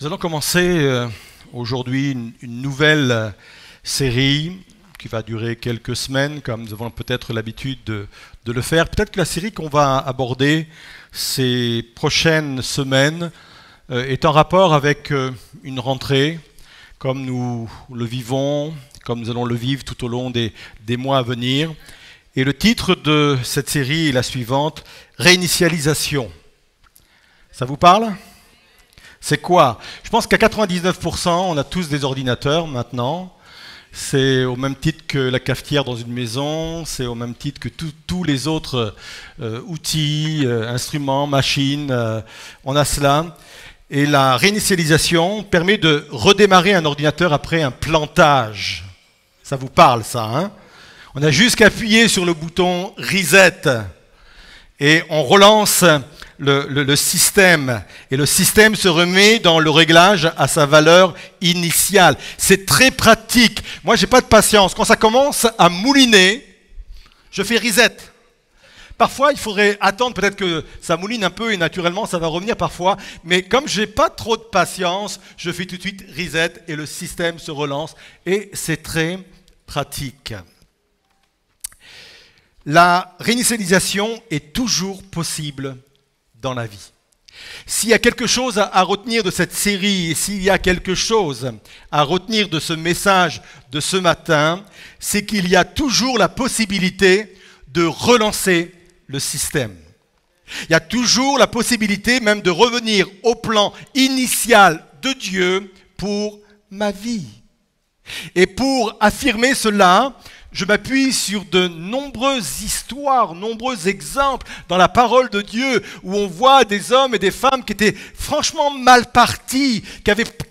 Nous allons commencer aujourd'hui une nouvelle série qui va durer quelques semaines, comme nous avons peut-être l'habitude de le faire. Peut-être que la série qu'on va aborder ces prochaines semaines est en rapport avec une rentrée, comme nous le vivons, comme nous allons le vivre tout au long des mois à venir. Et le titre de cette série est la suivante, Réinitialisation. Ça vous parle ? C'est quoi? Je pense qu'à 99%, on a tous des ordinateurs maintenant. C'est au même titre que la cafetière dans une maison, c'est au même titre que tous les autres outils, instruments, machines, on a cela. Et la réinitialisation permet de redémarrer un ordinateur après un plantage. Ça vous parle ça, hein? On a juste qu'à appuyer sur le bouton Reset et on relance le système. Et le système se remet dans le réglage à sa valeur initiale. C'est très pratique. Moi, j'ai pas de patience. Quand ça commence à mouliner, je fais Reset. Parfois, il faudrait attendre peut-être que ça mouline un peu et naturellement, ça va revenir parfois. Mais comme j'ai pas trop de patience, je fais tout de suite Reset et le système se relance. Et c'est très pratique. La réinitialisation est toujours possible dans la vie. S'il y a quelque chose à retenir de cette série, et s'il y a quelque chose à retenir de ce message de ce matin, c'est qu'il y a toujours la possibilité de relancer le système. Il y a toujours la possibilité même de revenir au plan initial de Dieu pour ma vie. Et pour affirmer cela, je m'appuie sur de nombreuses histoires, nombreux exemples dans la parole de Dieu où on voit des hommes et des femmes qui étaient franchement mal partis,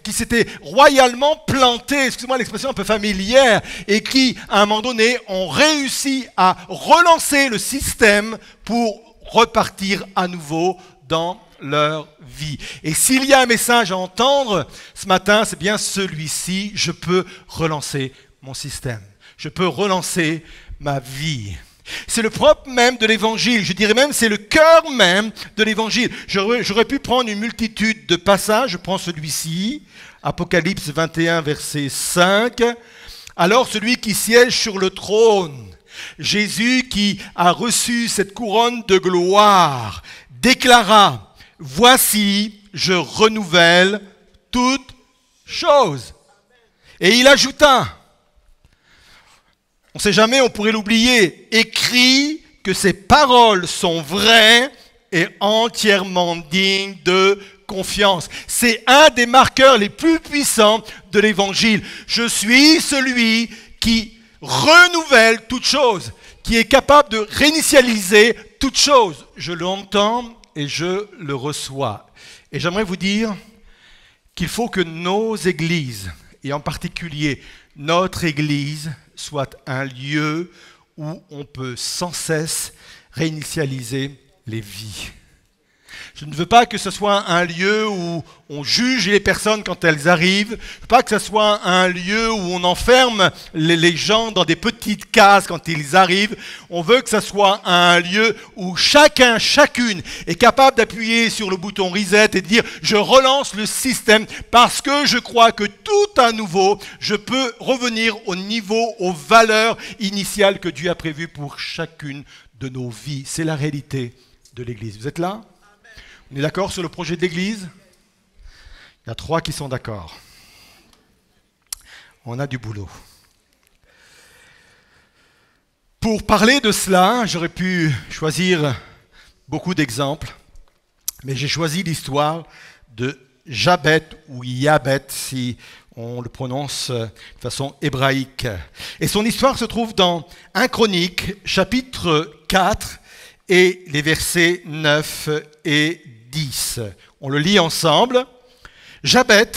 qui s'étaient royalement plantés, excusez-moi l'expression un peu familière, et qui, à un moment donné, ont réussi à relancer le système pour repartir à nouveau dans leur vie. Et s'il y a un message à entendre ce matin, c'est bien celui-ci, je peux relancer mon système. Je peux relancer ma vie. C'est le propre même de l'évangile. Je dirais même c'est le cœur même de l'évangile. J'aurais pu prendre une multitude de passages. Je prends celui-ci, Apocalypse 21, verset 5. Alors celui qui siège sur le trône, Jésus qui a reçu cette couronne de gloire, déclara, « Voici, je renouvelle toutes choses. » Et il ajouta, on ne sait jamais, on pourrait l'oublier, écrit que ces paroles sont vraies et entièrement dignes de confiance. C'est un des marqueurs les plus puissants de l'évangile. Je suis celui qui renouvelle toute chose, qui est capable de réinitialiser toute chose. Je l'entends et je le reçois. Et j'aimerais vous dire qu'il faut que nos églises, et en particulier notre église, soit un lieu où on peut sans cesse réinitialiser les vies. Je ne veux pas que ce soit un lieu où on juge les personnes quand elles arrivent. Je ne veux pas que ce soit un lieu où on enferme les gens dans des petites cases quand ils arrivent. On veut que ce soit un lieu où chacun, chacune est capable d'appuyer sur le bouton reset et de dire « je relance le système parce que je crois que tout à nouveau, je peux revenir au niveau, aux valeurs initiales que Dieu a prévues pour chacune de nos vies. » C'est la réalité de l'Église. Vous êtes là ? On est d'accord sur le projet de l'Église? Il y a 3 qui sont d'accord. On a du boulot. Pour parler de cela, j'aurais pu choisir beaucoup d'exemples, mais j'ai choisi l'histoire de Jabet ou Yabet, si on le prononce de façon hébraïque. Et son histoire se trouve dans 1 Chronique, chapitre 4, et les versets 9 et 10. On le lit ensemble. Jabet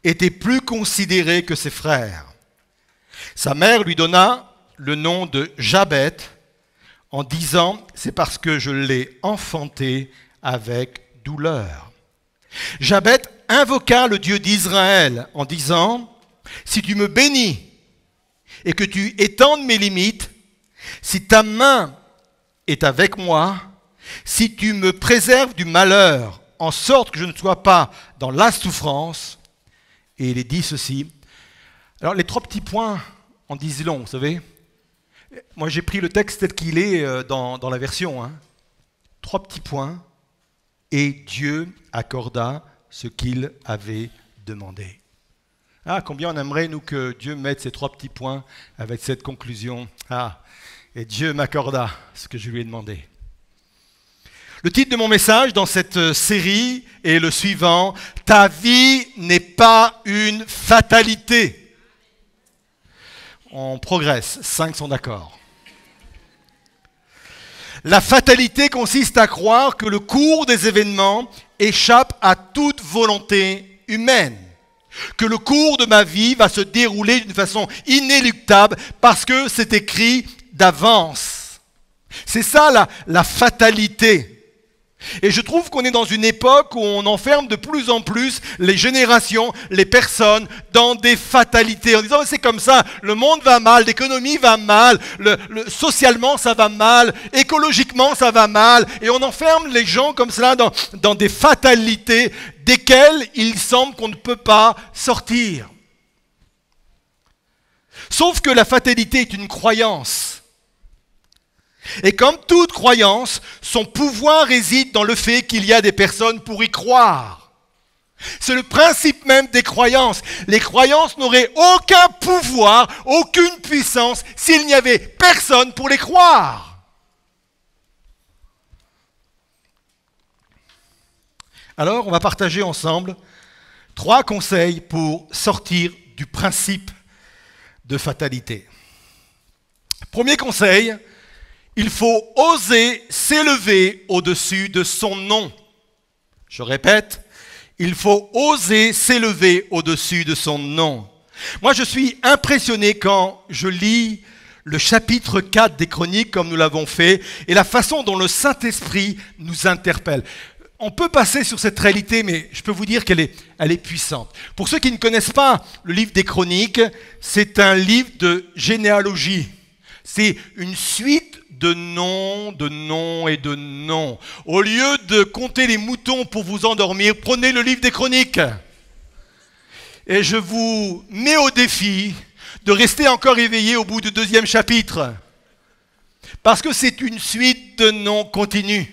était plus considéré que ses frères. Sa mère lui donna le nom de Jabet en disant « c'est parce que je l'ai enfanté avec douleur ». Jabet invoqua le Dieu d'Israël en disant « si tu me bénis et que tu étendes mes limites, si ta main est avec moi, si tu me préserves du malheur en sorte que je ne sois pas dans la souffrance. Et il est dit ceci. Alors les 3 petits points en disent long, vous savez. Moi j'ai pris le texte tel qu'il est dans la version. 3 petits points. Et Dieu accorda ce qu'il avait demandé. Ah, combien on aimerait, nous, que Dieu mette ces 3 petits points avec cette conclusion. Ah, et Dieu m'accorda ce que je lui ai demandé. Le titre de mon message dans cette série est le suivant. Ta vie n'est pas une fatalité. On progresse, 5 sont d'accord. La fatalité consiste à croire que le cours des événements échappe à toute volonté humaine. Que le cours de ma vie va se dérouler d'une façon inéluctable parce que c'est écrit d'avance. C'est ça la fatalité. Et je trouve qu'on est dans une époque où on enferme de plus en plus les générations, les personnes dans des fatalités. En disant c'est comme ça, le monde va mal, l'économie va mal, socialement ça va mal, écologiquement ça va mal. Et on enferme les gens comme cela dans des fatalités desquelles il semble qu'on ne peut pas sortir. Sauf que la fatalité est une croyance. Et comme toute croyance, son pouvoir réside dans le fait qu'il y a des personnes pour y croire. C'est le principe même des croyances. Les croyances n'auraient aucun pouvoir, aucune puissance s'il n'y avait personne pour les croire. Alors, on va partager ensemble 3 conseils pour sortir du principe de fatalité. Premier conseil, il faut oser s'élever au-dessus de son nom. Je répète, il faut oser s'élever au-dessus de son nom. Moi, je suis impressionné quand je lis le chapitre 4 des Chroniques, comme nous l'avons fait, et la façon dont le Saint-Esprit nous interpelle. On peut passer sur cette réalité, mais je peux vous dire qu'elle est puissante. Pour ceux qui ne connaissent pas le livre des Chroniques, c'est un livre de généalogie. C'est une suite de noms et de noms. Au lieu de compter les moutons pour vous endormir, prenez le livre des Chroniques. Et je vous mets au défi de rester encore éveillé au bout du 2e chapitre. Parce que c'est une suite de noms continus.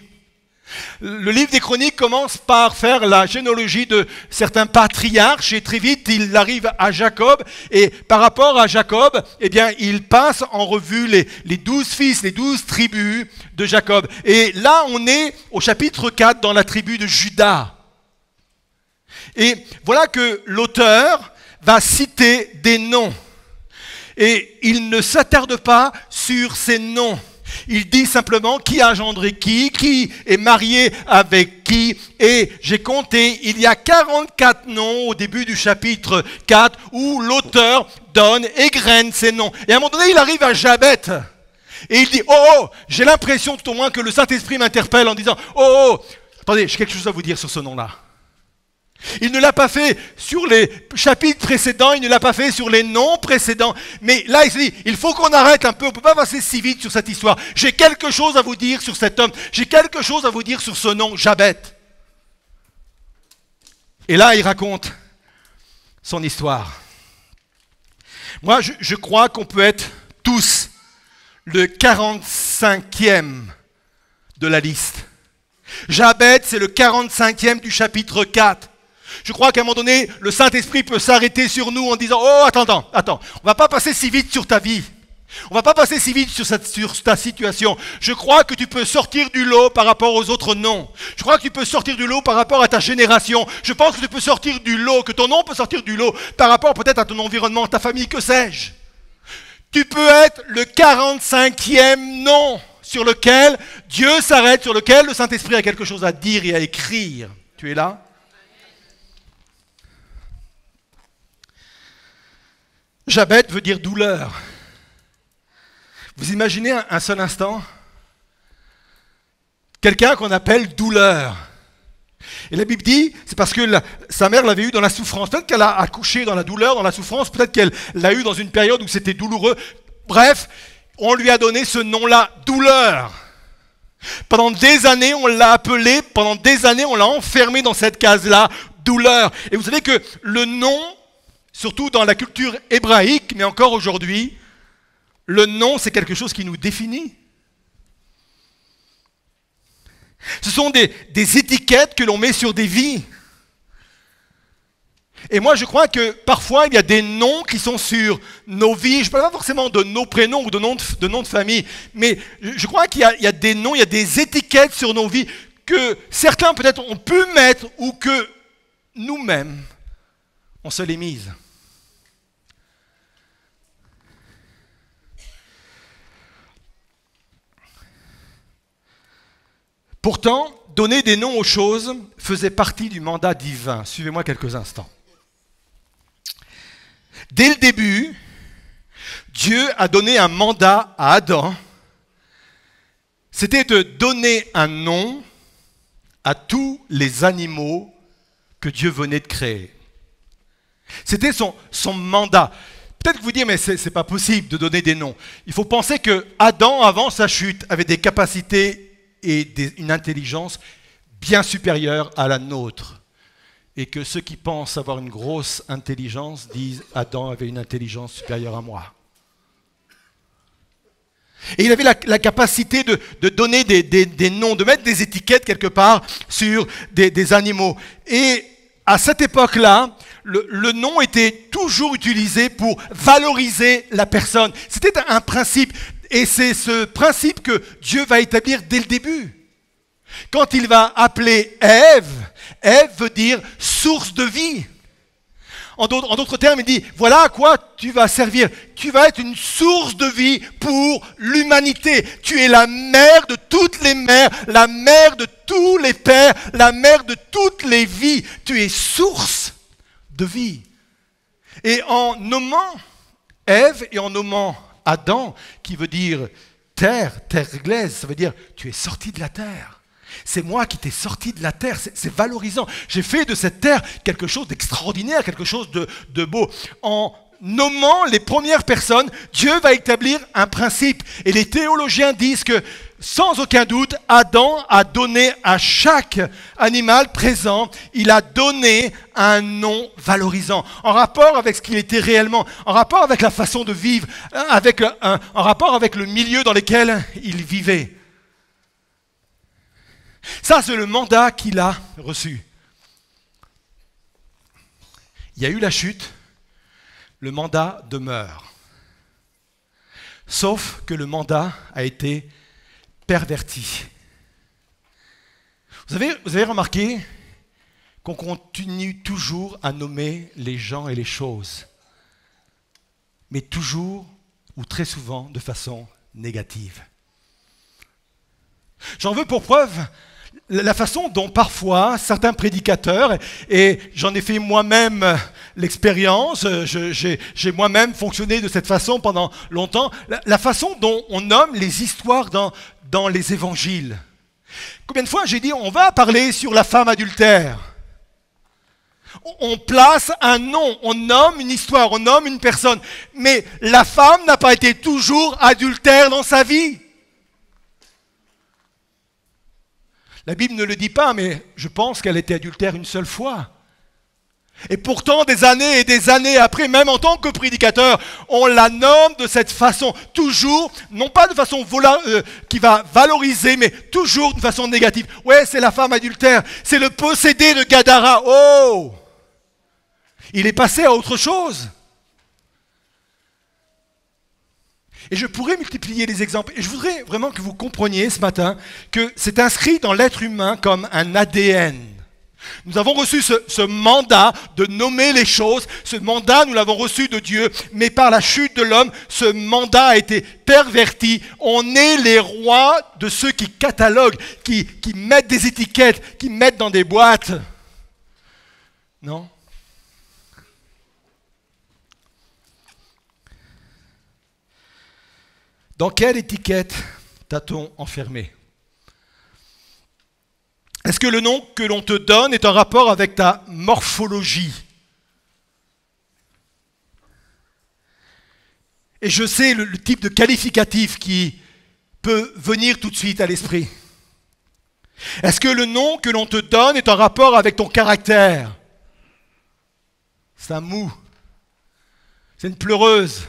Le livre des Chroniques commence par faire la généalogie de certains patriarches et très vite il arrive à Jacob et par rapport à Jacob, eh bien, il passe en revue les 12 fils, les 12 tribus de Jacob. Et là, on est au chapitre 4 dans la tribu de Juda. Et voilà que l'auteur va citer des noms. Et il ne s'attarde pas sur ces noms. Il dit simplement qui a engendré qui est marié avec qui. Et j'ai compté, il y a 44 noms au début du chapitre 4 où l'auteur donne, égrène ces noms. Et à un moment donné, il arrive à Jabet. Et il dit, j'ai l'impression tout au moins que le Saint-Esprit m'interpelle en disant, attendez, j'ai quelque chose à vous dire sur ce nom-là. Il ne l'a pas fait sur les chapitres précédents, il ne l'a pas fait sur les noms précédents. Mais là, il se dit, il faut qu'on arrête un peu, on ne peut pas passer si vite sur cette histoire. J'ai quelque chose à vous dire sur cet homme, j'ai quelque chose à vous dire sur ce nom, Jabet. Et là, il raconte son histoire. Moi, je crois qu'on peut être tous le 45e de la liste. Jabet, c'est le 45e du chapitre 4. Je crois qu'à un moment donné, le Saint-Esprit peut s'arrêter sur nous en disant « Oh, attends, on va pas passer si vite sur ta vie. On va pas passer si vite sur ta situation. Je crois que tu peux sortir du lot par rapport aux autres noms. Je crois que tu peux sortir du lot par rapport à ta génération. Je pense que tu peux sortir du lot, que ton nom peut sortir du lot par rapport peut-être à ton environnement, ta famille, que sais-je. Tu peux être le 45e nom sur lequel Dieu s'arrête, sur lequel le Saint-Esprit a quelque chose à dire et à écrire. Tu es là ? Jabet veut dire douleur. Vous imaginez un seul instant quelqu'un qu'on appelle douleur. Et la Bible dit, c'est parce que sa mère l'avait eu dans la souffrance. Peut-être qu'elle a accouché dans la douleur, dans la souffrance. Peut-être qu'elle l'a eu dans une période où c'était douloureux. Bref, on lui a donné ce nom-là, douleur. Pendant des années, on l'a appelé, pendant des années, on l'a enfermé dans cette case-là, douleur. Et vous savez que le nom, surtout dans la culture hébraïque, mais encore aujourd'hui, le nom, c'est quelque chose qui nous définit. Ce sont des étiquettes que l'on met sur des vies. Et moi, je crois que parfois, il y a des noms qui sont sur nos vies. Je ne parle pas forcément de nos prénoms ou de noms de famille, mais je crois qu'il y a des noms, il y a des étiquettes sur nos vies que certains peut-être ont pu mettre ou que nous-mêmes, on se les mise. Pourtant, donner des noms aux choses faisait partie du mandat divin. Suivez-moi quelques instants. Dès le début, Dieu a donné un mandat à Adam. C'était de donner un nom à tous les animaux que Dieu venait de créer. C'était son mandat. Peut-être que vous dites, mais ce n'est pas possible de donner des noms. Il faut penser que Adam, avant sa chute, avait des capacités et une intelligence bien supérieure à la nôtre. Et que ceux qui pensent avoir une grosse intelligence disent « Adam avait une intelligence supérieure à moi ». Et il avait la capacité de donner des noms, de mettre des étiquettes quelque part sur des animaux. Et à cette époque-là, le nom était toujours utilisé pour valoriser la personne. C'était un principe. Et c'est ce principe que Dieu va établir dès le début. Quand il va appeler Ève, Ève veut dire source de vie. En d'autres termes, il dit, voilà à quoi tu vas servir. Tu vas être une source de vie pour l'humanité. Tu es la mère de toutes les mères, la mère de tous les pères, la mère de toutes les vies. Tu es source de vie. Et en nommant Ève et en nommant Adam, qui veut dire terre glaise, ça veut dire tu es sorti de la terre. C'est moi qui t'ai sorti de la terre, c'est valorisant. J'ai fait de cette terre quelque chose d'extraordinaire, quelque chose de beau. En nommant les premières personnes, Dieu va établir un principe. Et les théologiens disent que, sans aucun doute, Adam a donné à chaque animal présent, il a donné un nom valorisant, en rapport avec ce qu'il était réellement, en rapport avec la façon de vivre, en rapport avec le milieu dans lequel il vivait. Ça, c'est le mandat qu'il a reçu. Il y a eu la chute, le mandat demeure. Sauf que le mandat a été perverti. Vous avez remarqué qu'on continue toujours à nommer les gens et les choses, mais toujours ou très souvent de façon négative. J'en veux pour preuve la façon dont parfois certains prédicateurs, et j'en ai fait moi-même l'expérience, j'ai moi-même fonctionné de cette façon pendant longtemps, la façon dont on nomme les histoires dans les évangiles. Combien de fois j'ai dit on va parler sur la femme adultère? On place un nom, on nomme une histoire, on nomme une personne, mais la femme n'a pas été toujours adultère dans sa vie. La Bible ne le dit pas, mais je pense qu'elle était adultère une seule fois. Et pourtant, des années et des années après, même en tant que prédicateur, on la nomme de cette façon. Toujours, non pas de façon qui va valoriser, mais toujours de façon négative. Ouais, c'est la femme adultère, c'est le possédé de Gadara. Oh! Il est passé à autre chose. Et je pourrais multiplier les exemples. Et je voudrais vraiment que vous compreniez ce matin que c'est inscrit dans l'être humain comme un ADN. Nous avons reçu ce mandat de nommer les choses. Ce mandat, nous l'avons reçu de Dieu. Mais par la chute de l'homme, ce mandat a été perverti. On est les rois de ceux qui cataloguent, qui mettent des étiquettes, qui mettent dans des boîtes. Non ? Dans quelle étiquette t'a-t-on enfermé? Est-ce que le nom que l'on te donne est en rapport avec ta morphologie? Et je sais le type de qualificatif qui peut venir tout de suite à l'esprit. Est-ce que le nom que l'on te donne est en rapport avec ton caractère? C'est un mou. C'est une pleureuse.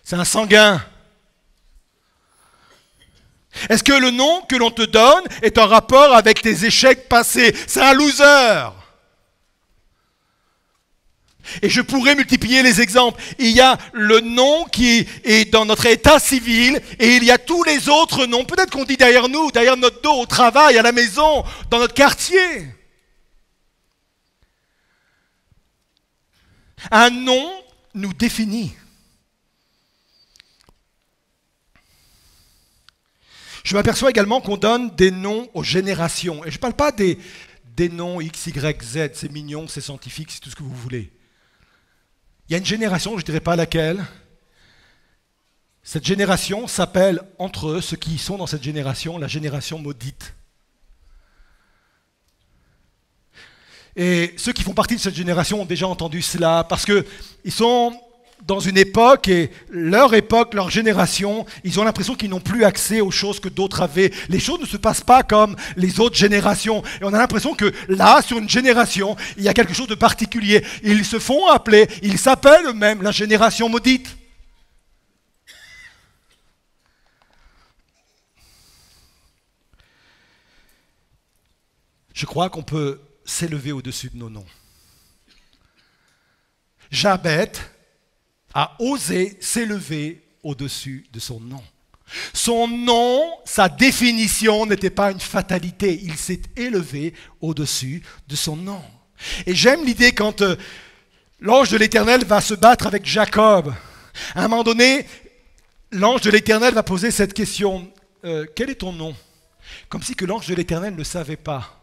C'est un sanguin. Est-ce que le nom que l'on te donne est en rapport avec tes échecs passés? C'est un loser. Et je pourrais multiplier les exemples. Il y a le nom qui est dans notre état civil et il y a tous les autres noms. Peut-être qu'on dit derrière nous, derrière notre dos, au travail, à la maison, dans notre quartier. Un nom nous définit. Je m'aperçois également qu'on donne des noms aux générations. Et je ne parle pas des noms X, Y, Z, c'est mignon, c'est scientifique, c'est tout ce que vous voulez. Il y a une génération, je ne dirais pas laquelle. Cette génération s'appelle, entre eux, ceux qui sont dans cette génération, la génération maudite. Et ceux qui font partie de cette génération ont déjà entendu cela, parce qu'ils sont dans une époque, et leur époque, leur génération, ils ont l'impression qu'ils n'ont plus accès aux choses que d'autres avaient. Les choses ne se passent pas comme les autres générations. Et on a l'impression que là, sur une génération, il y a quelque chose de particulier. Ils se font appeler, ils s'appellent eux-mêmes la génération maudite. Je crois qu'on peut s'élever au-dessus de nos noms. Jabet a osé s'élever au-dessus de son nom. Son nom, sa définition n'était pas une fatalité. Il s'est élevé au-dessus de son nom. Et j'aime l'idée quand l'ange de l'Éternel va se battre avec Jacob. À un moment donné, l'ange de l'Éternel va poser cette question. Quel est ton nom? Comme si que l'ange de l'Éternel ne le savait pas.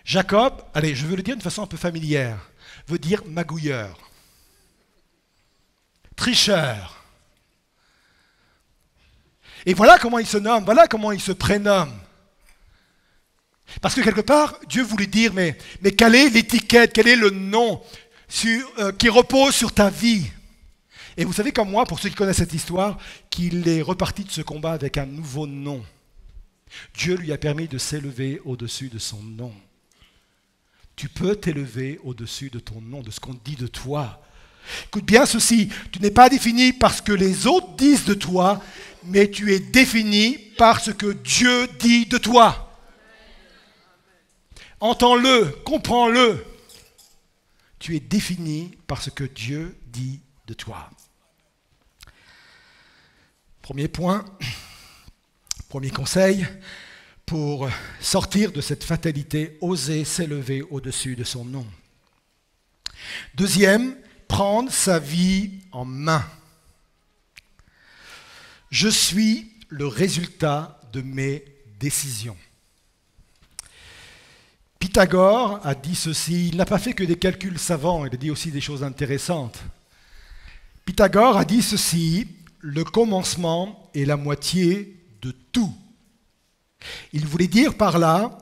Jacob, allez, je veux le dire d'une façon un peu familière, veut dire magouilleur. Tricheur. Et voilà comment il se nomme, voilà comment il se prénomme. Parce que quelque part, Dieu voulait dire, mais quelle est l'étiquette, quel est le nom qui repose sur ta vie? Et vous savez comme moi, pour ceux qui connaissent cette histoire, qu'il est reparti de ce combat avec un nouveau nom. Dieu lui a permis de s'élever au-dessus de son nom. Tu peux t'élever au-dessus de ton nom, de ce qu'on dit de toi. Écoute bien ceci, tu n'es pas défini par ce que les autres disent de toi, mais tu es défini par ce que Dieu dit de toi. Entends-le, comprends-le. Tu es défini par ce que Dieu dit de toi. Premier point, premier conseil, pour sortir de cette fatalité, oser s'élever au-dessus de son nom. Deuxième, prendre sa vie en main. Je suis le résultat de mes décisions. Pythagore a dit ceci, il n'a pas fait que des calculs savants, il a dit aussi des choses intéressantes. Pythagore a dit ceci, le commencement est la moitié de tout. Il voulait dire par là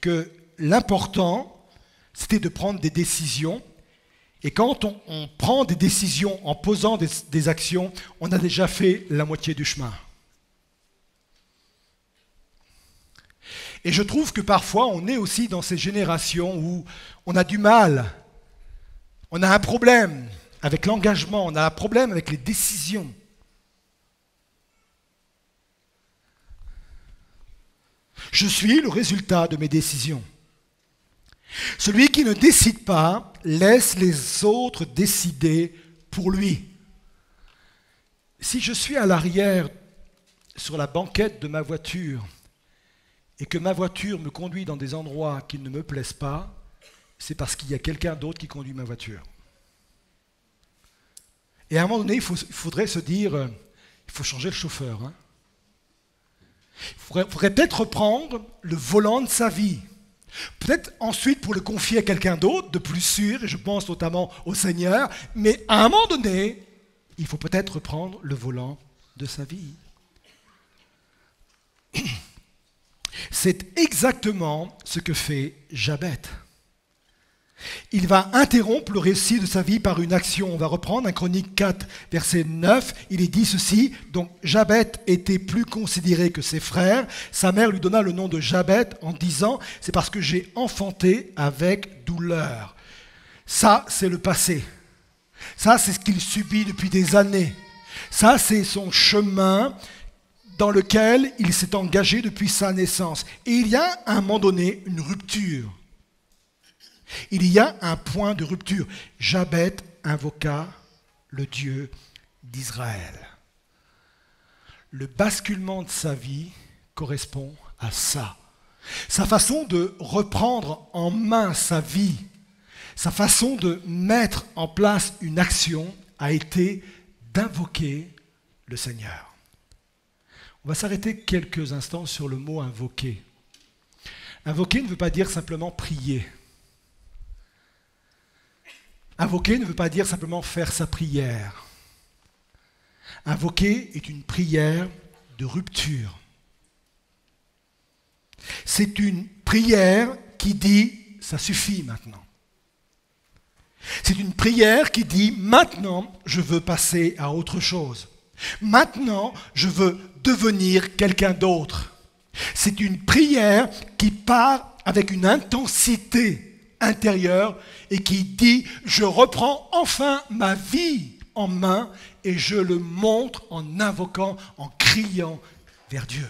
que l'important, c'était de prendre des décisions. Et quand on prend des décisions en posant des actions, on a déjà fait la moitié du chemin. Et je trouve que parfois, on est aussi dans ces générations où on a du mal, on a un problème avec l'engagement, on a un problème avec les décisions. Je suis le résultat de mes décisions. Celui qui ne décide pas laisse les autres décider pour lui. Si je suis à l'arrière sur la banquette de ma voiture et que ma voiture me conduit dans des endroits qui ne me plaisent pas, c'est parce qu'il y a quelqu'un d'autre qui conduit ma voiture. Et à un moment donné, il faudrait se dire, il faut changer le chauffeur. Hein. Il faudrait peut-être reprendre le volant de sa vie. Peut-être ensuite pour le confier à quelqu'un d'autre, de plus sûr, et je pense notamment au Seigneur, mais à un moment donné, il faut peut-être reprendre le volant de sa vie. C'est exactement ce que fait Jabet. Il va interrompre le récit de sa vie par une action. On va reprendre 1 Chronique 4, verset 9. Il est dit ceci, donc Jabet était plus considéré que ses frères. Sa mère lui donna le nom de Jabet en disant, c'est parce que j'ai enfanté avec douleur. Ça, c'est le passé. Ça, c'est ce qu'il subit depuis des années. Ça, c'est son chemin dans lequel il s'est engagé depuis sa naissance. Et il y a à un moment donné une rupture. Il y a un point de rupture. Jabet invoqua le Dieu d'Israël. Le basculement de sa vie correspond à ça. Sa façon de reprendre en main sa vie, sa façon de mettre en place une action a été d'invoquer le Seigneur. On va s'arrêter quelques instants sur le mot invoquer. Invoquer ne veut pas dire simplement prier. Invoquer ne veut pas dire simplement faire sa prière. Invoquer est une prière de rupture. C'est une prière qui dit « ça suffit maintenant ». C'est une prière qui dit « maintenant, je veux passer à autre chose. Maintenant, je veux devenir quelqu'un d'autre ». C'est une prière qui part avec une intensité intérieure et qui dit « je reprends enfin ma vie en main et je le montre en invoquant, en criant vers Dieu ».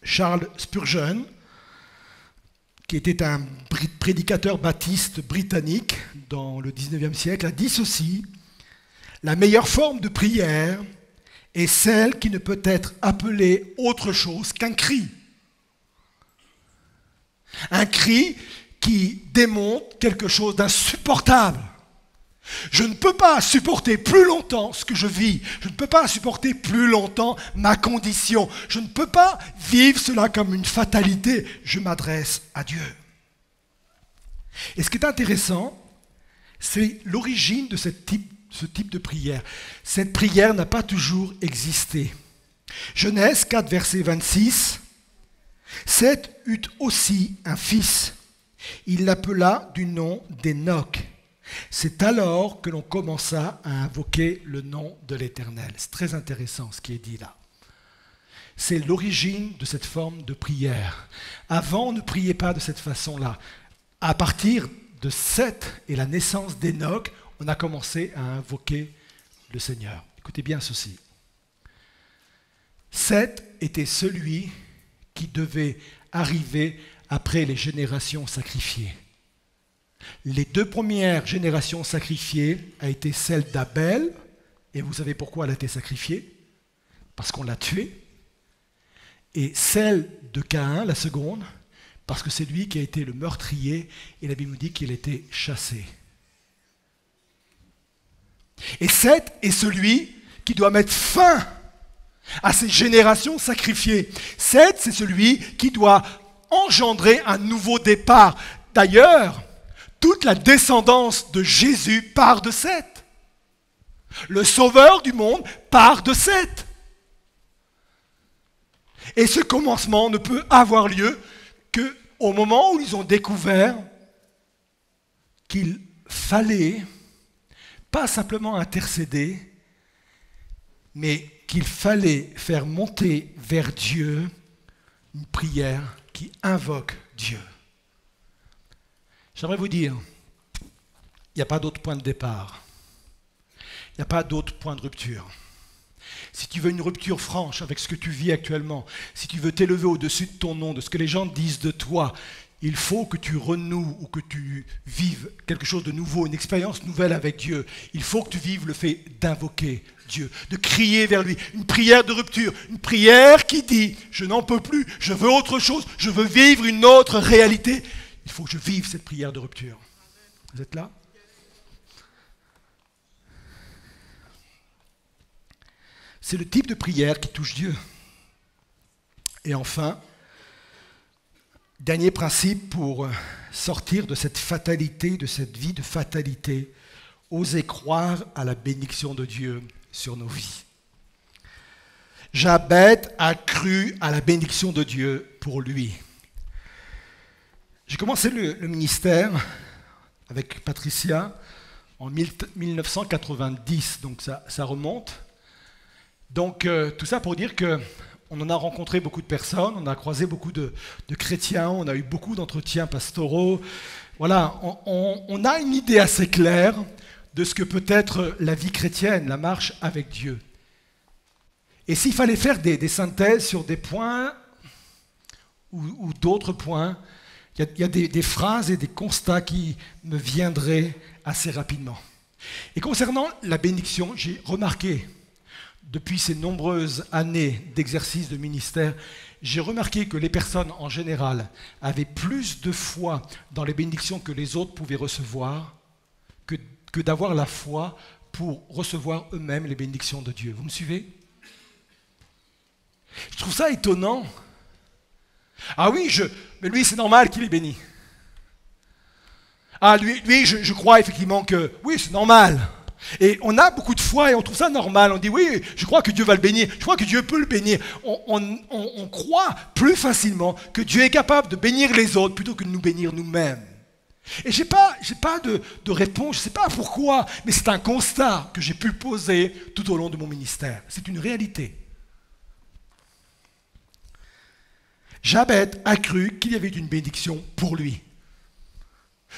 Charles Spurgeon, qui était un prédicateur baptiste britannique dans le 19e siècle, a dit ceci: « La meilleure forme de prière est celle qui ne peut être appelée autre chose qu'un cri. Un cri qui démontre quelque chose d'insupportable. Je ne peux pas supporter plus longtemps ce que je vis. Je ne peux pas supporter plus longtemps ma condition. Je ne peux pas vivre cela comme une fatalité. Je m'adresse à Dieu. » Et ce qui est intéressant, c'est l'origine de ce type de prière. Cette prière n'a pas toujours existé. Genèse 4, verset 26. « Seth eut aussi un fils. Il l'appela du nom d'Enoch. C'est alors que l'on commença à invoquer le nom de l'Éternel. » C'est très intéressant ce qui est dit là. C'est l'origine de cette forme de prière. Avant, on ne priait pas de cette façon-là. À partir de Seth et la naissance d'Enoch, on a commencé à invoquer le Seigneur. Écoutez bien ceci. Seth était celui qui devait arriver après les générations sacrifiées. Les deux premières générations sacrifiées a été celle d'Abel, et vous savez pourquoi elle a été sacrifiée? Parce qu'on l'a tuée. Et celle de Caïn, la seconde, parce que c'est lui qui a été le meurtrier, et la Bible nous dit qu'il a été chassé. Et Seth est celui qui doit mettre fin à ces générations sacrifiées. Seth, c'est celui qui doit engendrer un nouveau départ. D'ailleurs, toute la descendance de Jésus part de Seth. Le sauveur du monde part de Seth. Et ce commencement ne peut avoir lieu qu'au moment où ils ont découvert qu'il fallait pas simplement intercéder, mais qu'il fallait faire monter vers Dieu une prière qui invoque Dieu. J'aimerais vous dire, il n'y a pas d'autre point de départ. Il n'y a pas d'autre point de rupture. Si tu veux une rupture franche avec ce que tu vis actuellement, si tu veux t'élever au-dessus de ton nom, de ce que les gens disent de toi, il faut que tu renoues ou que tu vives quelque chose de nouveau, une expérience nouvelle avec Dieu. Il faut que tu vives le fait d'invoquer Dieu, de crier vers lui, une prière de rupture, une prière qui dit « je n'en peux plus, je veux autre chose, je veux vivre une autre réalité ». Il faut que je vive cette prière de rupture. Vous êtes là? C'est le type de prière qui touche Dieu. Et enfin, dernier principe pour sortir de cette fatalité, de cette vie de fatalité, oser croire à la bénédiction de Dieu sur nos vies. Jabet a cru à la bénédiction de Dieu pour lui. J'ai commencé le ministère avec Patricia en 1990, donc ça remonte. Donc tout ça pour dire qu'on en a rencontré beaucoup de personnes, on a croisé beaucoup de chrétiens, on a eu beaucoup d'entretiens pastoraux. Voilà, on a une idée assez claire de ce que peut être la vie chrétienne, la marche avec Dieu. Et s'il fallait faire des synthèses sur des points ou d'autres points, il y a des phrases et des constats qui me viendraient assez rapidement. Et concernant la bénédiction, j'ai remarqué, depuis ces nombreuses années d'exercice de ministère, j'ai remarqué que les personnes en général avaient plus de foi dans les bénédictions que les autres pouvaient recevoir que d'avoir la foi pour recevoir eux-mêmes les bénédictions de Dieu. Vous me suivez? Je trouve ça étonnant. Ah oui, mais lui, c'est normal qu'il est béni. Ah, lui je crois effectivement que, oui, c'est normal. Et on a beaucoup de foi et on trouve ça normal. On dit, oui, je crois que Dieu va le bénir. Je crois que Dieu peut le bénir. On croit plus facilement que Dieu est capable de bénir les autres plutôt que de nous bénir nous-mêmes. Et je n'ai pas de réponse, je ne sais pas pourquoi, mais c'est un constat que j'ai pu poser tout au long de mon ministère. C'est une réalité. Jabez a cru qu'il y avait une bénédiction pour lui.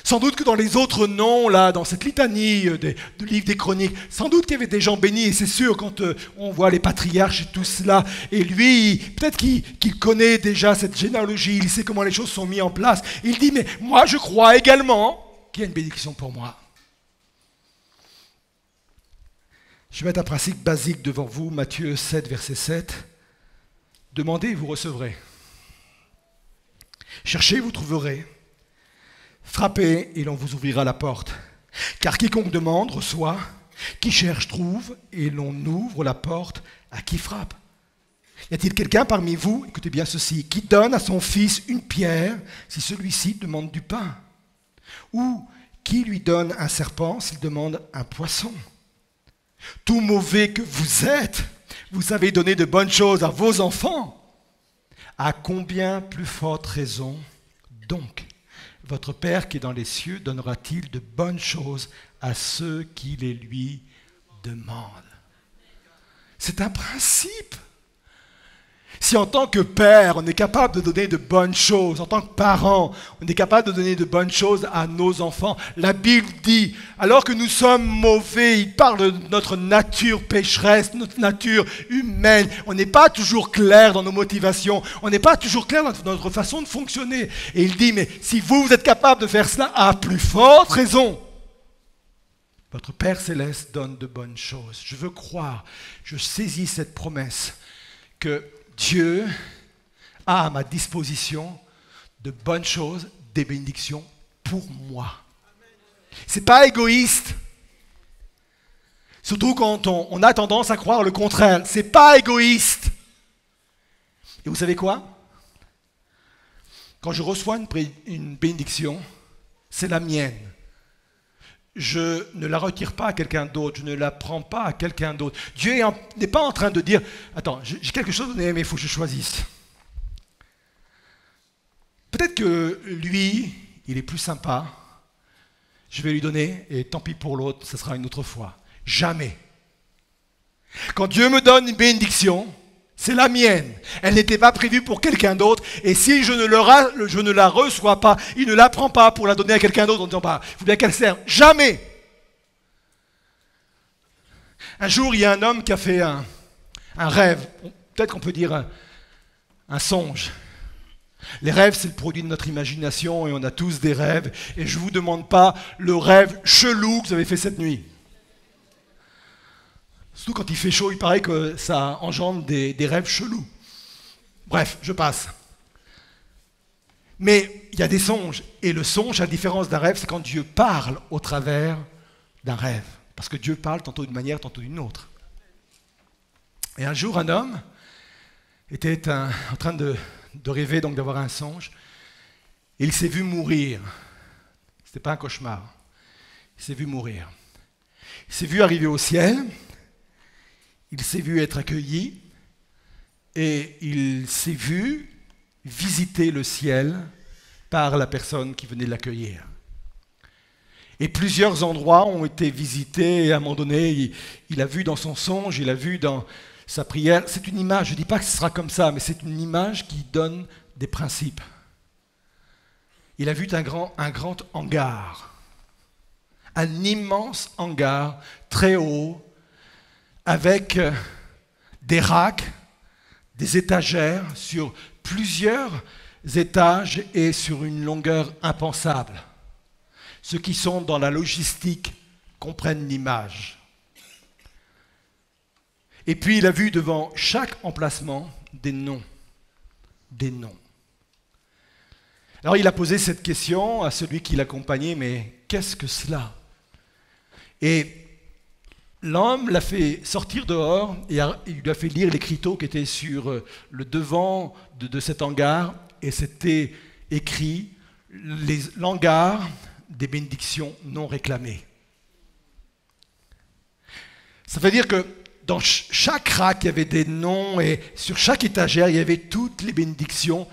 Sans doute que dans les autres noms, là, dans cette litanie du livre des Chroniques, sans doute qu'il y avait des gens bénis, et c'est sûr, quand on voit les patriarches et tout cela, et lui, peut-être qu'il connaît déjà cette généalogie, il sait comment les choses sont mises en place, il dit, mais moi je crois également qu'il y a une bénédiction pour moi. Je vais mettre un principe basique devant vous, Matthieu 7, verset 7. Demandez et vous recevrez. Cherchez, vous trouverez. Frappez et l'on vous ouvrira la porte. Car quiconque demande reçoit, qui cherche trouve, et l'on ouvre la porte à qui frappe. Y a-t-il quelqu'un parmi vous, écoutez bien ceci, qui donne à son fils une pierre si celui-ci demande du pain? Ou qui lui donne un serpent s'il demande un poisson? Tout mauvais que vous êtes, vous savez donner de bonnes choses à vos enfants. À combien plus forte raison, donc, votre Père qui est dans les cieux donnera-t-il de bonnes choses à ceux qui les lui demandent? C'est un principe. Si en tant que père, on est capable de donner de bonnes choses, en tant que parent, on est capable de donner de bonnes choses à nos enfants, la Bible dit, alors que nous sommes mauvais, il parle de notre nature pécheresse, notre nature humaine, on n'est pas toujours clair dans nos motivations, on n'est pas toujours clair dans notre façon de fonctionner. Et il dit, mais si vous êtes capable de faire cela, à plus forte raison, votre Père Céleste donne de bonnes choses. Je veux croire, je saisis cette promesse que Dieu a à ma disposition de bonnes choses, des bénédictions pour moi. Ce n'est pas égoïste. Surtout quand on a tendance à croire le contraire. Ce n'est pas égoïste. Et vous savez quoi? Quand je reçois une bénédiction, c'est la mienne. Je ne la retire pas à quelqu'un d'autre, je ne la prends pas à quelqu'un d'autre. Dieu n'est pas en train de dire, attends, j'ai quelque chose à donner, mais il faut que je choisisse. Peut-être que lui, il est plus sympa, je vais lui donner, et tant pis pour l'autre, ce sera une autre fois. Jamais. Quand Dieu me donne une bénédiction, c'est la mienne. Elle n'était pas prévue pour quelqu'un d'autre. Et si je ne la reçois pas, il ne la prend pas pour la donner à quelqu'un d'autre en disant, bah, il faut bien qu'elle serve. Jamais. Un jour, il y a un homme qui a fait un rêve. Peut-être qu'on peut dire un songe. Les rêves, c'est le produit de notre imagination et on a tous des rêves. Et je ne vous demande pas le rêve chelou que vous avez fait cette nuit. Surtout quand il fait chaud, il paraît que ça engendre des rêves chelous. Bref, je passe. Mais il y a des songes. Et le songe, à la différence d'un rêve, c'est quand Dieu parle au travers d'un rêve. Parce que Dieu parle tantôt d'une manière, tantôt d'une autre. Et un jour, un homme était en train de rêver, donc d'avoir un songe. Et il s'est vu mourir. Ce n'était pas un cauchemar. Il s'est vu mourir. Il s'est vu arriver au ciel. Il s'est vu être accueilli et il s'est vu visiter le ciel par la personne qui venait l'accueillir. Et plusieurs endroits ont été visités, et à un moment donné, il a vu dans son songe, il a vu dans sa prière. C'est une image, je ne dis pas que ce sera comme ça, mais c'est une image qui donne des principes. Il a vu un grand hangar, un immense hangar, très haut, avec des racks, des étagères sur plusieurs étages et sur une longueur impensable. Ceux qui sont dans la logistique comprennent l'image. Et puis il a vu devant chaque emplacement des noms. Des noms. Alors il a posé cette question à celui qui l'accompagnait, mais qu'est-ce que cela? Et l'homme l'a fait sortir dehors et il lui a fait lire l'écriteau qui était sur le devant de cet hangar, et c'était écrit l'hangar des bénédictions non réclamées. Ça veut dire que dans chaque rack, il y avait des noms, et sur chaque étagère, il y avait toutes les bénédictions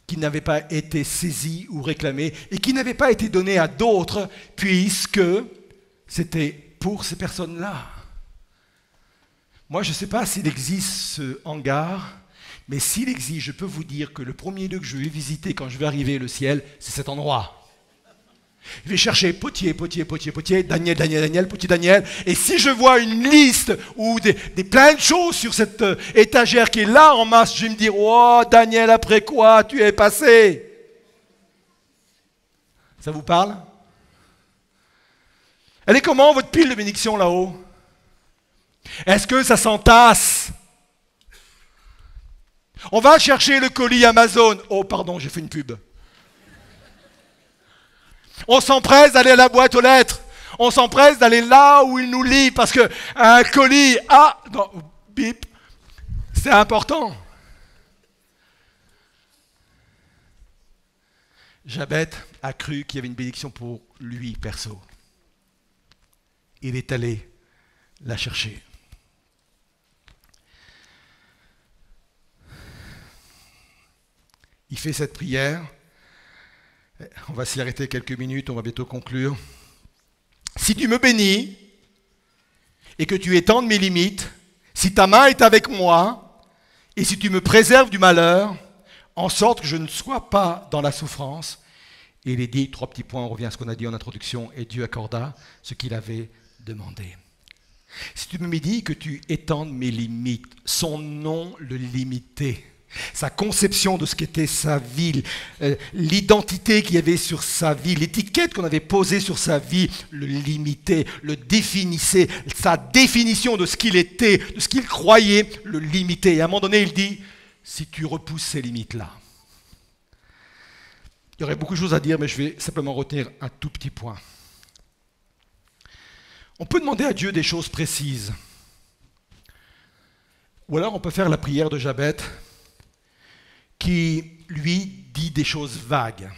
qui n'avaient pas été saisies ou réclamées et qui n'avaient pas été données à d'autres, puisque c'était pour ces personnes-là. Moi, je ne sais pas s'il existe ce hangar, mais s'il existe, je peux vous dire que le premier lieu que je vais visiter quand je vais arriver au ciel, c'est cet endroit. Je vais chercher Potier, Daniel, Potier, Daniel. Et si je vois une liste ou des plein de choses sur cette étagère qui est là en masse, je vais me dire, oh Daniel, après quoi tu es passé? Ça vous parle? Elle est comment votre pile de bénédictions là-haut? Est-ce que ça s'entasse? On va chercher le colis Amazon. Oh pardon, j'ai fait une pub. On s'empresse d'aller à la boîte aux lettres. On s'empresse d'aller là où il nous lit parce qu'un colis, bip, c'est important. Jabet a cru qu'il y avait une bénédiction pour lui, perso. Il est allé la chercher. Il fait cette prière. On va s'y arrêter quelques minutes, on va bientôt conclure. Si tu me bénis et que tu étendes mes limites, si ta main est avec moi et si tu me préserves du malheur, en sorte que je ne sois pas dans la souffrance. Et il est dit, 3 petits points, on revient à ce qu'on a dit en introduction, et Dieu accorda ce qu'il avait demandé. Si tu me dis que tu étendes mes limites, son nom le limitait. Sa conception de ce qu'était sa vie, l'identité qu'il y avait sur sa vie, l'étiquette qu'on avait posée sur sa vie, le limitait, le définissait, sa définition de ce qu'il était, de ce qu'il croyait, le limitait. Et à un moment donné, il dit, si tu repousses ces limites-là. Il y aurait beaucoup de choses à dire, mais je vais simplement retenir un tout petit point. On peut demander à Dieu des choses précises. Ou alors on peut faire la prière de Jabet, qui, lui, dit des choses vagues.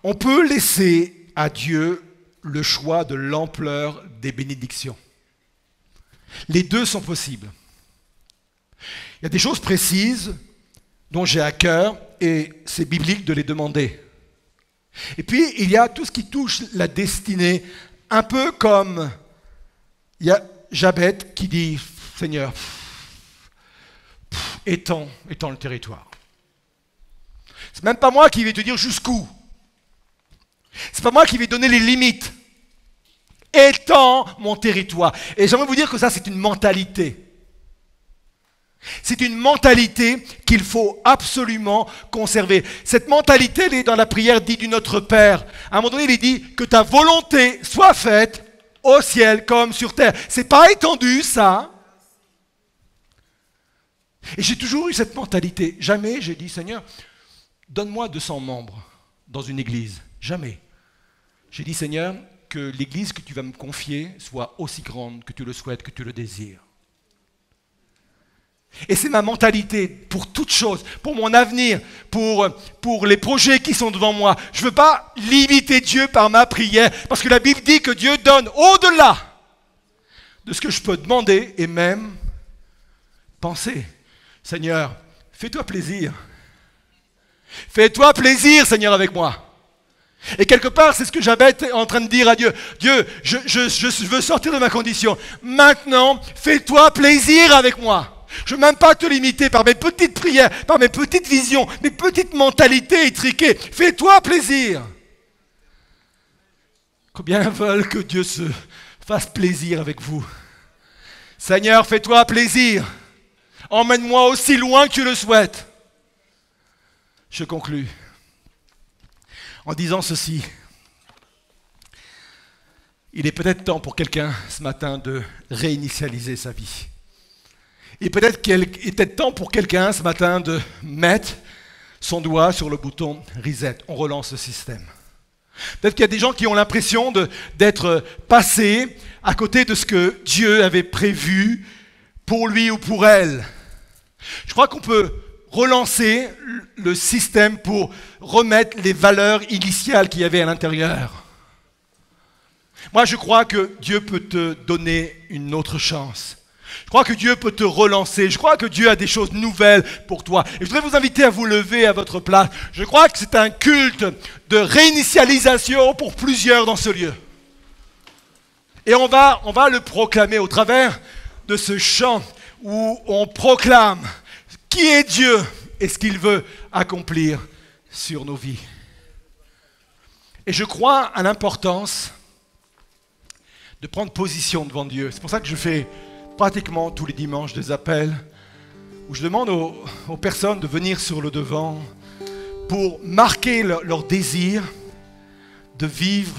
On peut laisser à Dieu le choix de l'ampleur des bénédictions. Les deux sont possibles. Il y a des choses précises dont j'ai à cœur, et c'est biblique de les demander. Et puis, il y a tout ce qui touche la destinée, un peu comme il y a Jabet qui dit, Seigneur, étends le territoire. C'est même pas moi qui vais te dire jusqu'où. C'est pas moi qui vais donner les limites. Étends mon territoire. Et j'aimerais vous dire que ça, c'est une mentalité. C'est une mentalité qu'il faut absolument conserver. Cette mentalité, elle est dans la prière dite du Notre Père. À un moment donné, il est dit que ta volonté soit faite au ciel comme sur terre. C'est pas étendu, ça. Et j'ai toujours eu cette mentalité. Jamais j'ai dit, Seigneur, donne-moi 200 membres dans une église. Jamais. J'ai dit, Seigneur, que l'église que tu vas me confier soit aussi grande que tu le souhaites, que tu le désires. Et c'est ma mentalité pour toute chose, pour mon avenir, pour les projets qui sont devant moi. Je ne veux pas limiter Dieu par ma prière, parce que la Bible dit que Dieu donne au-delà de ce que je peux demander et même penser. Seigneur, fais-toi plaisir. Fais-toi plaisir, Seigneur, avec moi. Et quelque part, c'est ce que Jabez est en train de dire à Dieu. Dieu, je veux sortir de ma condition. Maintenant, fais-toi plaisir avec moi. Je ne veux même pas te limiter par mes petites prières, par mes petites visions, mes petites mentalités étriquées. Fais-toi plaisir. Combien veulent que Dieu se fasse plaisir avec vous? Seigneur, fais-toi plaisir. Emmène-moi aussi loin que tu le souhaites. Je conclus en disant ceci. Il est peut-être temps pour quelqu'un ce matin de réinitialiser sa vie. Il est peut-être temps pour quelqu'un ce matin de mettre son doigt sur le bouton reset. On relance le système. Peut-être qu'il y a des gens qui ont l'impression d'être passés à côté de ce que Dieu avait prévu pour lui ou pour elle. Je crois qu'on peut relancer le système pour remettre les valeurs initiales qu'il y avait à l'intérieur. Moi, je crois que Dieu peut te donner une autre chance. Je crois que Dieu peut te relancer. Je crois que Dieu a des choses nouvelles pour toi. Et je voudrais vous inviter à vous lever à votre place. Je crois que c'est un culte de réinitialisation pour plusieurs dans ce lieu. Et on va le proclamer au travers de ce chant où on proclame qui est Dieu et ce qu'il veut accomplir sur nos vies. Et je crois à l'importance de prendre position devant Dieu. C'est pour ça que je fais pratiquement tous les dimanches des appels où je demande aux personnes de venir sur le devant pour marquer leur désir de vivre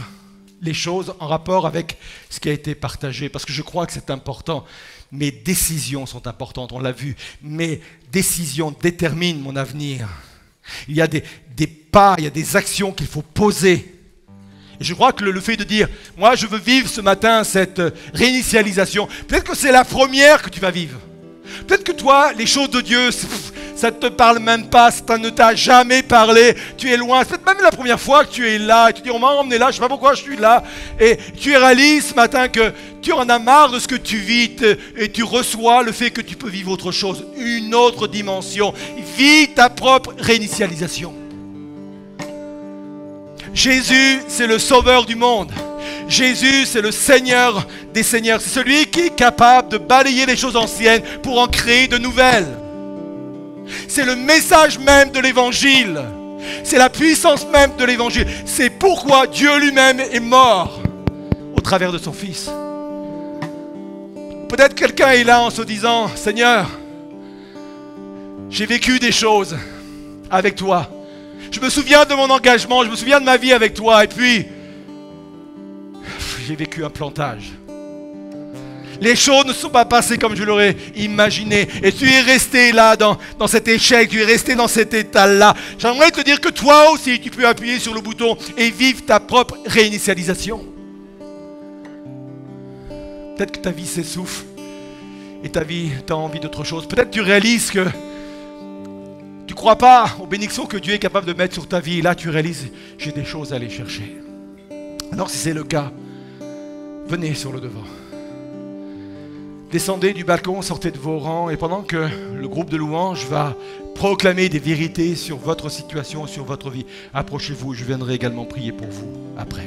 les choses en rapport avec ce qui a été partagé. Parce que je crois que c'est important. Mes décisions sont importantes, on l'a vu. Mes décisions déterminent mon avenir. Il y a des pas, il y a des actions qu'il faut poser. Et je crois que le fait de dire, moi je veux vivre ce matin cette réinitialisation, peut-être que c'est la première que tu vas vivre. Peut-être que toi, les choses de Dieu, ça ne te parle même pas, ça ne t'a jamais parlé, tu es loin. C'est peut-être même la première fois que tu es là, et tu dis, on m'a emmené là, je ne sais pas pourquoi je suis là. Et tu réalises ce matin que tu en as marre de ce que tu vis, et tu reçois le fait que tu peux vivre autre chose, une autre dimension. Vis ta propre réinitialisation. Jésus, c'est le sauveur du monde. Jésus, c'est le Seigneur des Seigneurs. C'est celui qui est capable de balayer les choses anciennes pour en créer de nouvelles. C'est le message même de l'Évangile. C'est la puissance même de l'Évangile. C'est pourquoi Dieu lui-même est mort au travers de son Fils. Peut-être quelqu'un est là en se disant, Seigneur, j'ai vécu des choses avec toi. Je me souviens de mon engagement, je me souviens de ma vie avec toi, et puis j'ai vécu un plantage. Les choses ne sont pas passées comme je l'aurais imaginé, et tu es resté là dans cet échec, tu es resté dans cet état-là. J'aimerais te dire que toi aussi, tu peux appuyer sur le bouton et vivre ta propre réinitialisation. Peut-être que ta vie s'essouffle, et ta vie, tu as envie d'autre chose. Peut-être que tu réalises que tu ne crois pas aux bénédictions que Dieu est capable de mettre sur ta vie. Et là, tu réalises, j'ai des choses à aller chercher. Alors, si c'est le cas, venez sur le devant. Descendez du balcon, sortez de vos rangs. Et pendant que le groupe de louanges va proclamer des vérités sur votre situation, sur votre vie, approchez-vous. Je viendrai également prier pour vous après.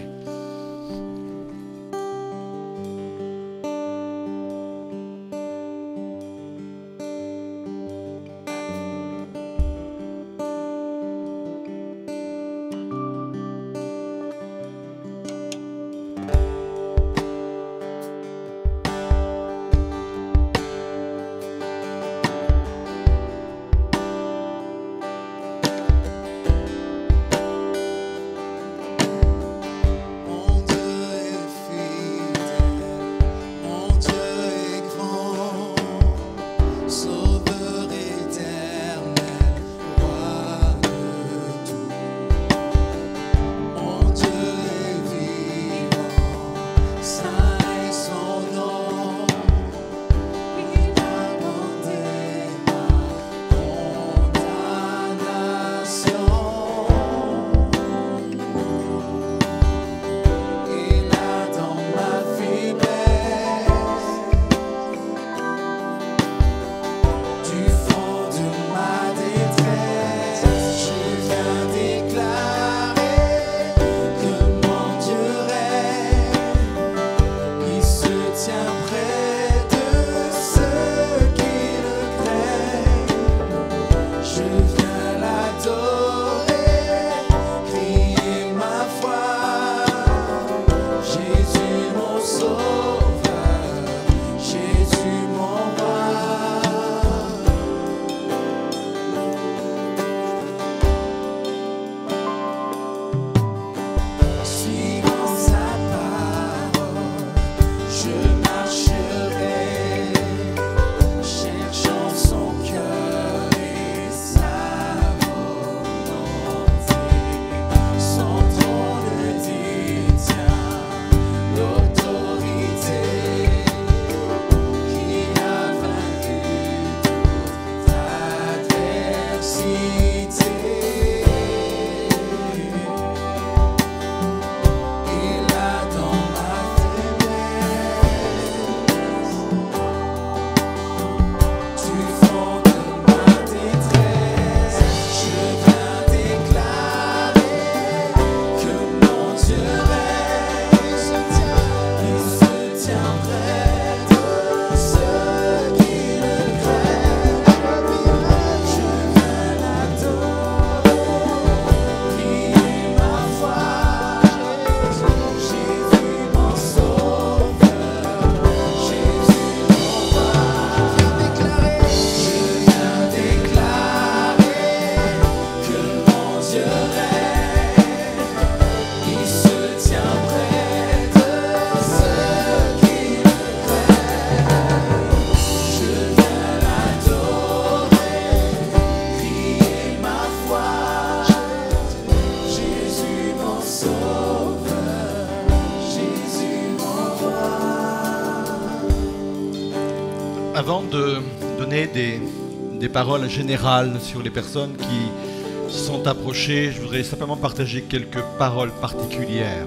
Avant de donner des paroles générales sur les personnes qui se sont approchées, je voudrais simplement partager quelques paroles particulières.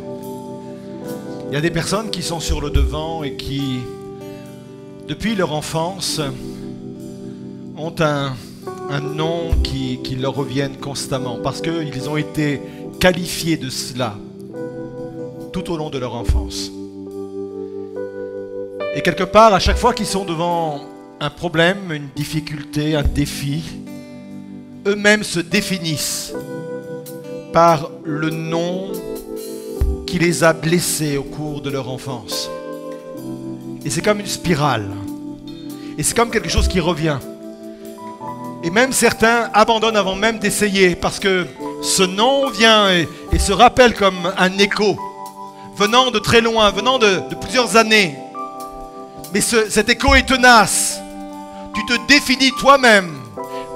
Il y a des personnes qui sont sur le devant et qui, depuis leur enfance, ont un nom qui leur revienne constamment parce qu'ils ont été qualifiés de cela tout au long de leur enfance. Et quelque part, à chaque fois qu'ils sont devant un problème, une difficulté, un défi, eux-mêmes se définissent par le nom qui les a blessés au cours de leur enfance. Et c'est comme une spirale. Et c'est comme quelque chose qui revient. Et même certains abandonnent avant même d'essayer parce que ce nom vient et se rappelle comme un écho, venant de très loin, venant de plusieurs années. Mais cet écho est tenace. Tu te définis toi-même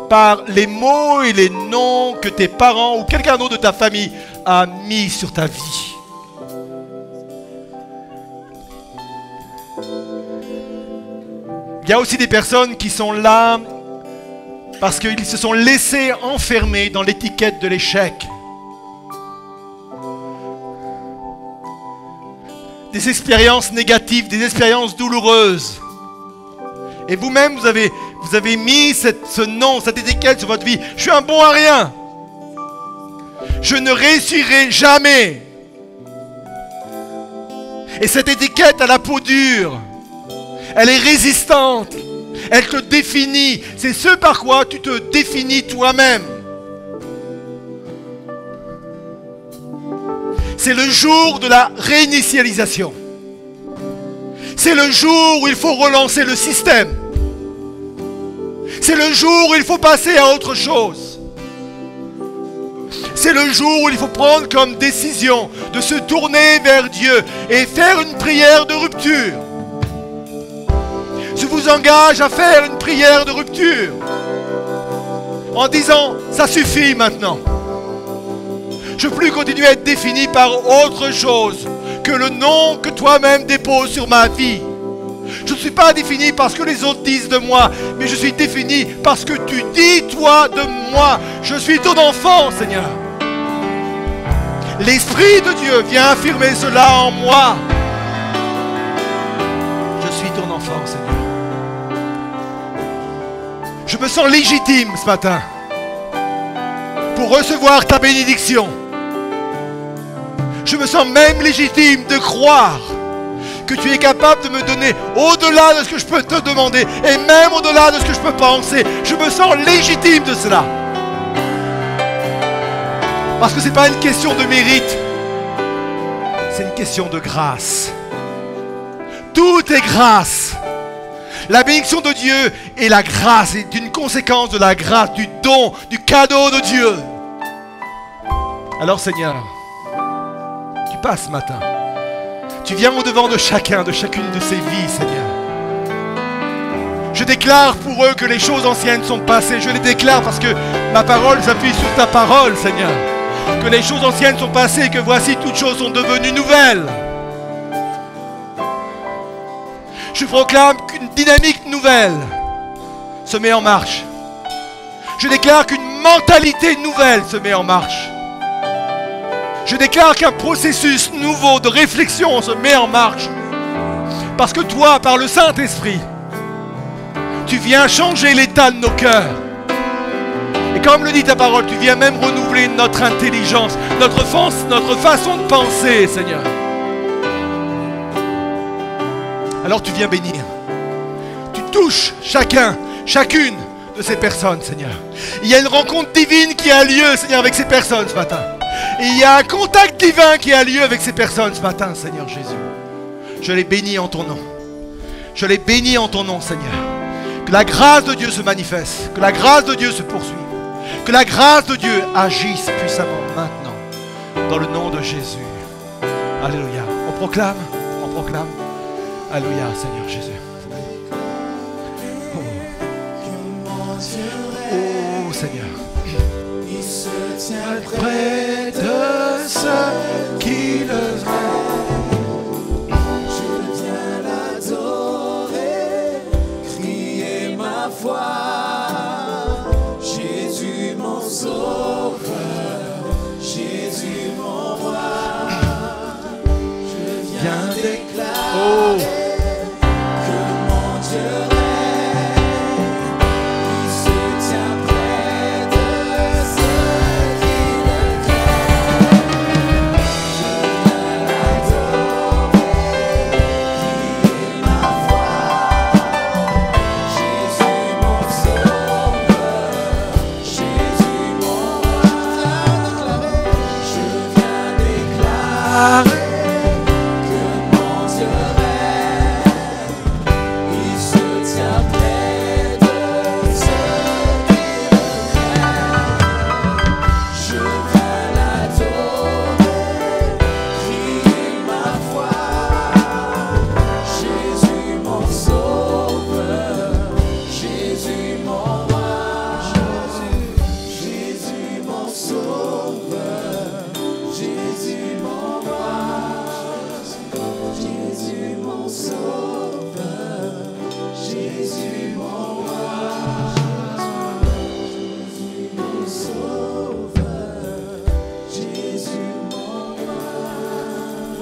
par les mots et les noms que tes parents ou quelqu'un d'autre de ta famille a mis sur ta vie. Il y a aussi des personnes qui sont là parce qu'ils se sont laissés enfermer dans l'étiquette de l'échec. Des expériences négatives, des expériences douloureuses. Et vous-même, vous avez mis ce nom, cette étiquette sur votre vie. Je suis un bon à rien. Je ne réussirai jamais. Et cette étiquette a la peau dure. Elle est résistante. Elle te définit. C'est ce par quoi tu te définis toi-même. C'est le jour de la réinitialisation. C'est le jour où il faut relancer le système. C'est le jour où il faut passer à autre chose. C'est le jour où il faut prendre comme décision de se tourner vers Dieu et faire une prière de rupture. Je vous engage à faire une prière de rupture en disant, ça suffit maintenant. Je ne veux plus continuer à être défini par autre chose que le nom que toi-même déposes sur ma vie. Je ne suis pas défini parce que les autres disent de moi, mais je suis défini parce que tu dis toi de moi. Je suis ton enfant, Seigneur. L'Esprit de Dieu vient affirmer cela en moi. Je suis ton enfant, Seigneur. Je me sens légitime ce matin pour recevoir ta bénédiction. Je me sens même légitime de croire que tu es capable de me donner au-delà de ce que je peux te demander et même au-delà de ce que je peux penser. Je me sens légitime de cela. Parce que ce n'est pas une question de mérite, c'est une question de grâce. Tout est grâce. La bénédiction de Dieu et la grâce est une conséquence de la grâce, du don, du cadeau de Dieu. Alors Seigneur, tu passes ce matin. Tu viens au-devant de chacune de ces vies, Seigneur. Je déclare pour eux que les choses anciennes sont passées. Je les déclare parce que ma parole s'appuie sur ta parole, Seigneur. Que les choses anciennes sont passées et que voici toutes choses sont devenues nouvelles. Je proclame qu'une dynamique nouvelle se met en marche. Je déclare qu'une mentalité nouvelle se met en marche. Je déclare qu'un processus nouveau de réflexion se met en marche. Parce que toi, par le Saint-Esprit, tu viens changer l'état de nos cœurs. Et comme le dit ta parole, tu viens même renouveler notre intelligence, notre façon de penser, Seigneur. Alors tu viens bénir. Tu touches chacune de ces personnes, Seigneur. Il y a une rencontre divine qui a lieu, Seigneur, avec ces personnes ce matin. Et il y a un contact divin qui a lieu avec ces personnes ce matin, Seigneur Jésus. Je les bénis en ton nom. Je les bénis en ton nom, Seigneur. Que la grâce de Dieu se manifeste. Que la grâce de Dieu se poursuive. Que la grâce de Dieu agisse puissamment maintenant. Dans le nom de Jésus. Alléluia. On proclame. Alléluia, Seigneur Jésus. Oh Seigneur. Il se tient près de ceux qui le veulent. Je viens l'adorer, crier.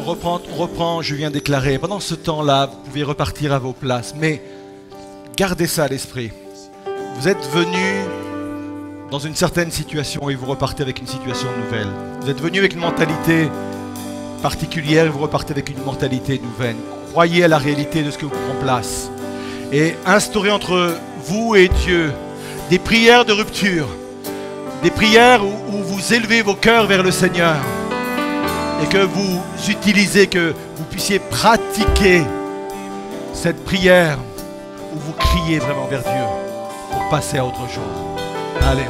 On reprend, je viens déclarer. Pendant ce temps-là, vous pouvez repartir à vos places, mais gardez ça à l'esprit. Vous êtes venus dans une certaine situation et vous repartez avec une situation nouvelle. Vous êtes venus avec une mentalité particulière et vous repartez avec une mentalité nouvelle. Croyez à la réalité de ce que vous prend place et instaurez entre vous et Dieu des prières de rupture, des prières où vous élevez vos cœurs vers le Seigneur et que vous utilisez, que vous puissiez pratiquer cette prière où vous criez vraiment vers Dieu pour passer à autre chose. Allez.